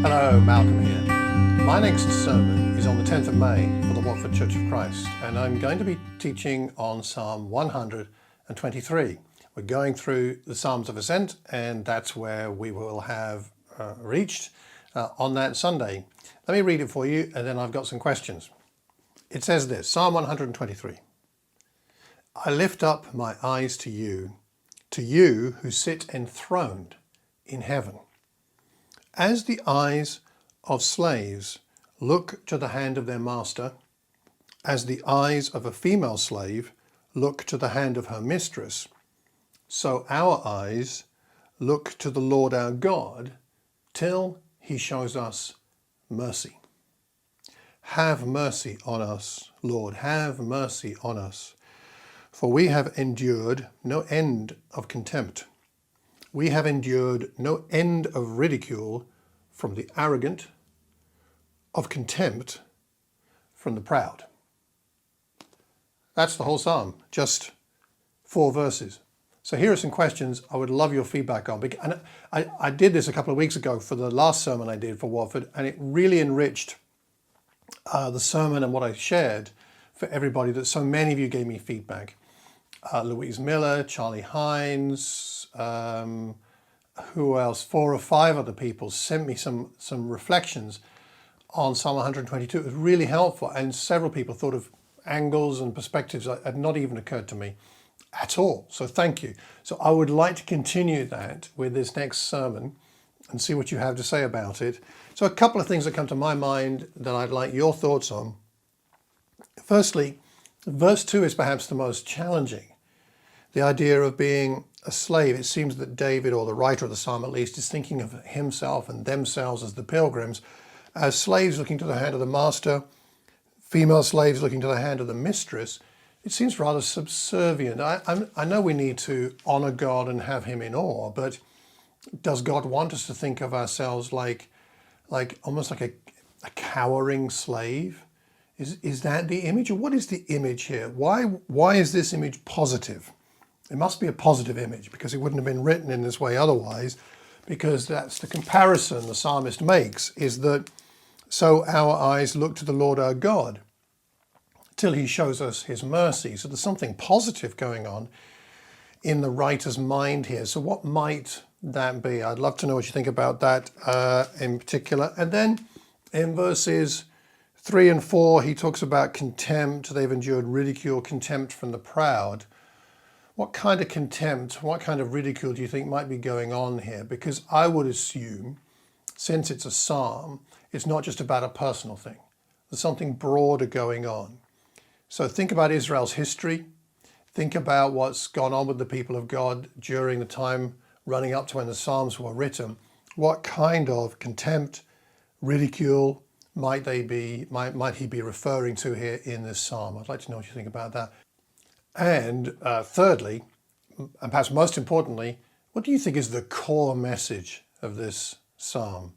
Hello, Malcolm here. My next sermon is on the 10th of May for the Watford Church of Christ, and I'm going to be teaching on Psalm 123. We're going through the Psalms of Ascent, and that's where we will have reached on that Sunday. Let me read it for you, and then I've got some questions. It says this, Psalm 123. I lift up my eyes to you who sit enthroned in heaven. As the eyes of slaves look to the hand of their master, as the eyes of a female slave look to the hand of her mistress, so our eyes look to the Lord our God till he shows us mercy. Have mercy on us, Lord, have mercy on us. For we have endured no end of contempt. We have endured no end of ridicule from the arrogant, of contempt from the proud. That's the whole psalm, just 4 verses. So here are some questions I would love your feedback on. And I did this a couple of weeks ago for the last sermon I did for Watford, and it really enriched the sermon and what I shared for everybody, that so many of you gave me feedback. Louise Miller, Charlie Hines, who else? 4 or 5 other people sent me some reflections on Psalm 122. It was really helpful, and several people thought of angles and perspectives that had not even occurred to me at all. So thank you. So I would like to continue that with this next sermon and see what you have to say about it. So a couple of things that come to my mind that I'd like your thoughts on. Firstly, verse 2 is perhaps the most challenging. The idea of being a slave. It seems that David, or the writer of the psalm at least, is thinking of himself and themselves as the pilgrims, as slaves looking to the hand of the master, female slaves looking to the hand of the mistress. It seems rather subservient. I know we need to honor God and have him in awe, but does God want us to think of ourselves like almost like a cowering slave? Is that the image, or what is the image here? Why is this image positive? It must be a positive image, because it wouldn't have been written in this way otherwise, because that's the comparison the psalmist makes, is that so our eyes look to the Lord our God till he shows us his mercy. So there's something positive going on in the writer's mind here. So what might that be? I'd love to know what you think about that in particular. And then in verses 3 and 4, he talks about contempt. They've endured ridicule, contempt from the proud. What kind of contempt, what kind of ridicule do you think might be going on here? Because I would assume, since it's a psalm, it's not just about a personal thing. There's something broader going on. So think about Israel's history. Think about what's gone on with the people of God during the time running up to when the Psalms were written. What kind of contempt, ridicule might he be referring to here in this psalm? I'd like to know what you think about that. And thirdly, and perhaps most importantly, what do you think is the core message of this psalm?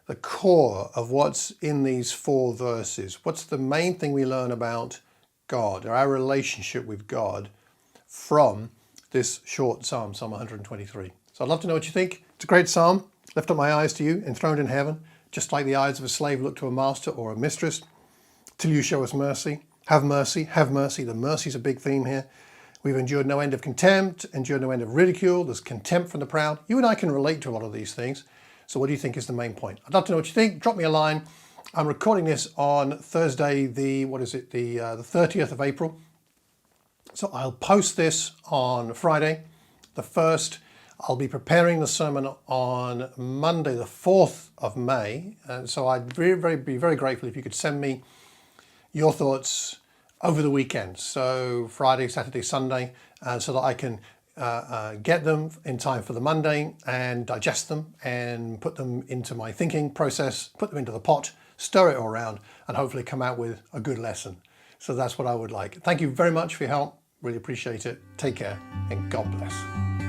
The core of what's in these 4 verses. What's the main thing we learn about God, or our relationship with God, from this short psalm, Psalm 123? So I'd love to know what you think. It's a great psalm. Lift up my eyes to you, enthroned in heaven, just like the eyes of a slave look to a master or a mistress, till you show us mercy. Have mercy, have mercy. The mercy is a big theme here. We've endured no end of contempt, endured no end of ridicule. There's contempt from the proud. You and I can relate to a lot of these things. So what do you think is the main point? I'd love to know what you think. Drop me a line. I'm recording this on Thursday, the 30th of April. So I'll post this on Friday, the 1st. I'll be preparing the sermon on Monday, the 4th of May. And so I'd be very grateful if you could send me your thoughts over the weekend. So Friday, Saturday, Sunday, so that I can get them in time for the Monday and digest them and put them into my thinking process, put them into the pot, stir it all around, and hopefully come out with a good lesson. So that's what I would like. Thank you very much for your help. Really appreciate it. Take care and God bless.